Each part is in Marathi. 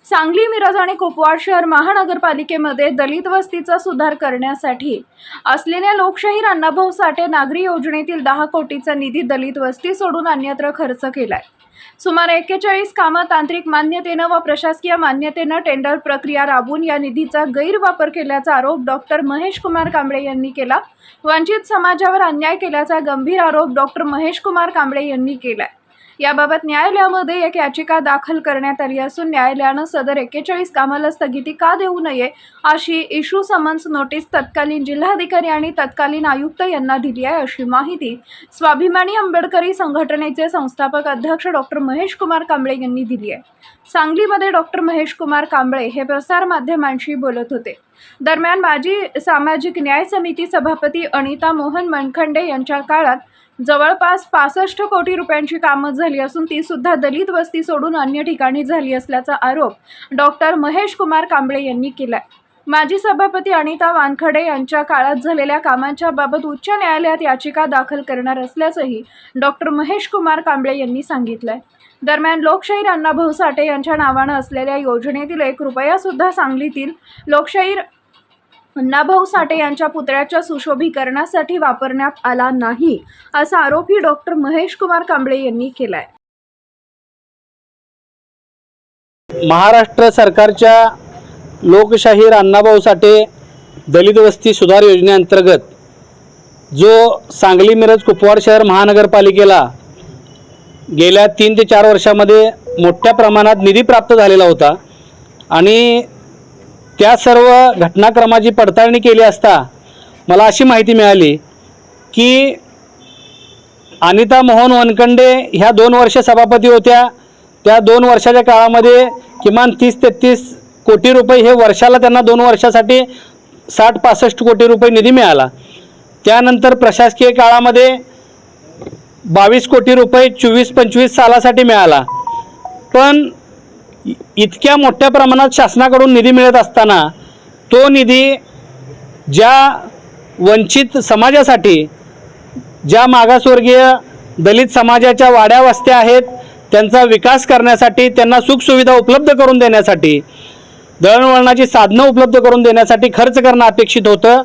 सांगली, मिरज आणि कुपवाड शहर महानगरपालिकेमध्ये दलित वस्तीचा सुधार करण्यासाठी असलेल्या लोकशाहीर अण्णाभाऊ साठे नागरी योजनेतील 10 कोटीचा निधी दलित वस्ती सोडून अन्यत्र खर्च केलाय। सुमारे 41 कामं तांत्रिक मान्यतेनं व प्रशासकीय मान्यतेनं टेंडर प्रक्रिया राबवून या निधीचा गैरवापर केल्याचा आरोप डॉक्टर महेश कुमार कांबळे यांनी केला। वंचित समाजावर अन्याय केल्याचा गंभीर आरोप डॉक्टर महेश कुमार कांबळे यांनी केलाय। याबाबत न्यायालयामध्ये एक याचिका दाखल करण्यात आली असून न्यायालयानं सदर 41 कामाला स्थगिती का देऊ नये अशी इश्यू समन्स नोटीस तत्कालीन जिल्हाधिकारी आणि तत्कालीन आयुक्त यांना दिली आहे, अशी माहिती स्वाभिमानी आंबेडकरी संघटनेचे संस्थापक अध्यक्ष डॉक्टर महेश कुमार कांबळे यांनी दिली आहे। सांगलीमध्ये डॉक्टर महेश कुमार कांबळे हे प्रसार माध्यमांशी बोलत होते। दरम्यान माजी सामाजिक न्याय समिती सभापती अनिता मोहन मनखंडे यांच्या काळात जवळपास 65 कोटी रुपयांची कामं झाली असून ती सुद्धा दलित वस्ती सोडून अन्य ठिकाणी झाली असल्याचा आरोप डॉक्टर महेश कुमार कांबळे यांनी केलाय। माजी सभापती अनिता वानखडे यांच्या काळात झालेल्या कामांच्या बाबत उच्च न्यायालयात याचिका दाखल करणार असल्याचंही डॉक्टर महेश कुमार कांबळे यांनी सांगितलंय। दरम्यान लोकशाहीर अण्णाभाऊ साठे यांच्या नावानं असलेल्या योजनेतील 1 रुपया सुद्धा सांगलीतील लोकशाहीर अण्णाभाऊ साठे यांच्या पुतळ्याच्या सुशोभीकरणासाठी वापरण्यात आला नाही असा आरोपही डॉक्टर महेश कुमार कांबळे यांनी केलाय। महाराष्ट्र सरकारच्या लोकशाहीर अण्णाभाऊ साठे दलित वस्ती सुधार योजनेअंतर्गत जो सांगली, मिरज, कुपवाड शहर महानगरपालिकेला गेल्या 3 ते 4 वर्षामध्ये मोठ्या प्रमाणात निधी प्राप्त झालेला होता आणि त्या सर्व घटनाक्रमाची पडताळणी केली असता मला अशी माहिती मिळाली की अनिता मोहन वनखंडे ह्या 2 वर्ष सभापती होत्या। त्या 2 वर्षाच्या काळामध्ये किमान 30-33 कोटी रुपये हे वर्षाला त्यांना 2 वर्षासाठी 60-65 कोटी रुपये निधी मिळाला। त्यानंतर प्रशासकीय काळामध्ये 22 कोटी रुपये 24-25 सालासाठी मिळाला। पण इतक्या मोठ्या प्रमाणात शासनाकडून निधी मिळत असताना तो निधी ज्या वंचित समाजासाठी, ज्या मागासवर्गीय दलित समाजाच्या वाड्या वस्त्या आहेत त्यांचा विकास करण्यासाठी, त्यांना सुखसुविधा उपलब्ध करून देण्यासाठी, दळणवळणाची साधनं उपलब्ध करून देण्यासाठी खर्च करणं अपेक्षित होतं,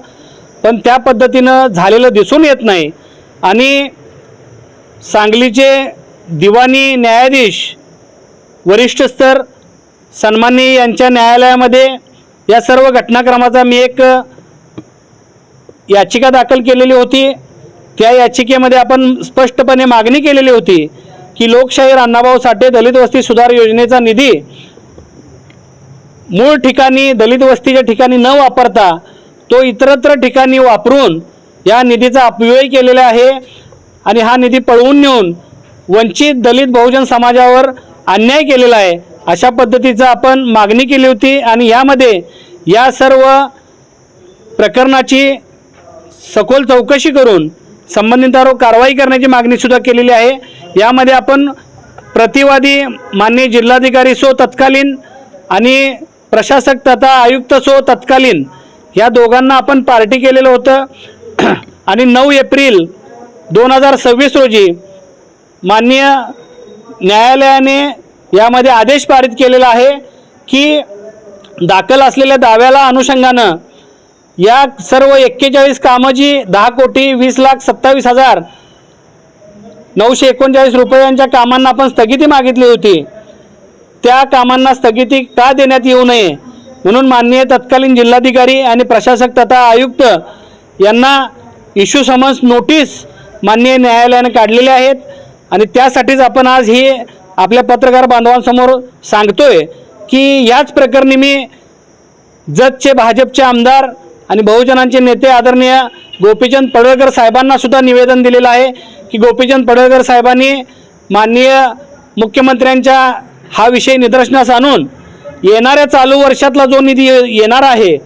पण त्या पद्धतीनं झालेलं दिसून येत नाही। आणि सांगलीचे दिवाणी न्यायाधीश वरिष्ठ स्तर सन्माननीय यांच्या न्यायालयामध्ये या सर्व घटनाक्रमाचा मी एक याचिका दाखल केलेली होती। त्या याचिकेमध्ये आपण स्पष्टपणे मागणी केलेली होती की लोकशाहीर अण्णाभाऊ साठे दलित वस्ती सुधार योजनेचा निधी मूळ ठिकाणी दलित वस्तीच्या ठिकाणी न वापरता तो इतरत्र ठिकाणी वापरून या निधीचा अपव्यय केलेला आहे आणि हा निधी पळवून नेऊन वंचित दलित बहुजन समाजावर अन्याय केलेला आहे, अशा पद्धतीचा आपण मागणी केली होती। आणि यामध्ये या सर्व प्रकरणाची सखोल चौकशी करून संबंधितांवर कारवाई करण्याची मागणीसुद्धा केलेली आहे। यामध्ये आपण प्रतिवादी माननीय जिल्हाधिकारी सो तत्कालीन आणि प्रशासक तथा आयुक्त सो तत्कालीन या दोघांना आपण पार्टी केलेलं होतं आणि 9 एप्रिल 2026 रोजी माननीय न्यायालयाने यामध्ये आदेश पारित केलेला आहे की दाखल असलेल्या दाव्याला अनुषंगानं या सर्व 41 कामाची 10 कोटी 20,27,939 रुपयांच्या कामांना आपण स्थगिती मागितली होती। त्या कामांना स्थगिती का देण्यात येऊ नये म्हणून माननीय तत्कालीन जिल्हाधिकारी आणि प्रशासक तथा आयुक्त यांना इश्यू समन्स नोटीस माननीय न्यायालयाने काढलेले आहेत। आणि त्यासाठीच आपण आज ही आपल्या पत्रकार बांधवांसमोर सांगतोय की याच प्रकरणी मी जतचे भाजपचे आमदार आणि बहुजनांचे नेते आदरणीय गोपीचंद पडळकर साहेबांना सुद्धा निवेदन दिलेलं आहे की गोपीचंद पडळकर साहेबांनी माननीय मुख्यमंत्र्यांच्या हा विषय निदर्शनास आणून येणाऱ्या चालू वर्षातला जो निधी येणार आहे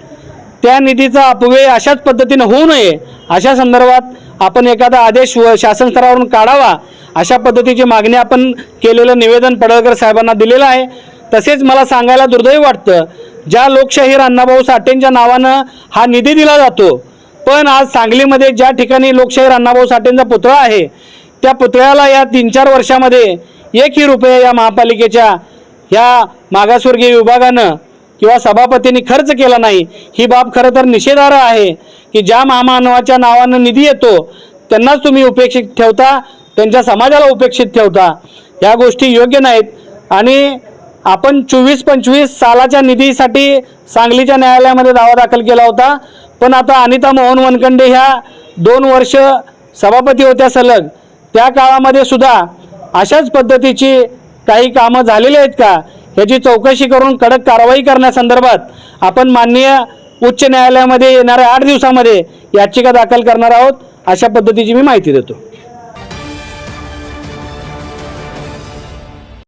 त्या निधीचा अपव्यय अशाच पद्धतीने होऊ नये, अशा संदर्भात आपण एखादा आदेश शासन स्तरावरून काढावा, अशा पद्धतीची मागणी आपण केलेलं निवेदन पडळकर साहेबांना दिलेलं आहे। तसेच मला सांगायला दुर्दैव वाटतं, ज्या लोकशाहीर अण्णाभाऊ साठेंच्या नावानं हा निधी दिला जातो, पण आज सांगलीमध्ये ज्या ठिकाणी लोकशाहीर अण्णाभाऊ साठेंचा पुतळा आहे त्या पुतळ्याला या 3-4 वर्षामध्ये 1ही रुपया या महापालिकेच्या ह्या मागासवर्गीय विभागानं किंवा सभापतींनी खर्च केला नाही, ही बाब खरं तर निषेधार्ह आहे की ज्या महामानवाच्या नावानं निधी येतो त्यांनाच तुम्ही उपेक्षित ठेवता, त्यांच्या समाजाला उपेक्षित ठेवता. ह्या गोष्टी योग्य नाहीत. आणि आपण 24-25 सालाच्या निधीसाठी सांगलीच्या न्यायालयामध्ये दावा दाखल केला होता, पण आता अनिता मोहन वनखंडे ह्या 2 वर्ष सभापती होत्या सलग, त्या काळामध्ये सुद्धा अशाच पद्धतीची काही कामं झालेली आहेत का ह्याची चौकशी करून कडक कारवाई करण्यासंदर्भात आपण माननीय उच्च न्यायालयामध्ये येणाऱ्या 8 दिवसामध्ये याचिका दाखल करणार आहोत, अशा पद्धतीची मी माहिती देतो.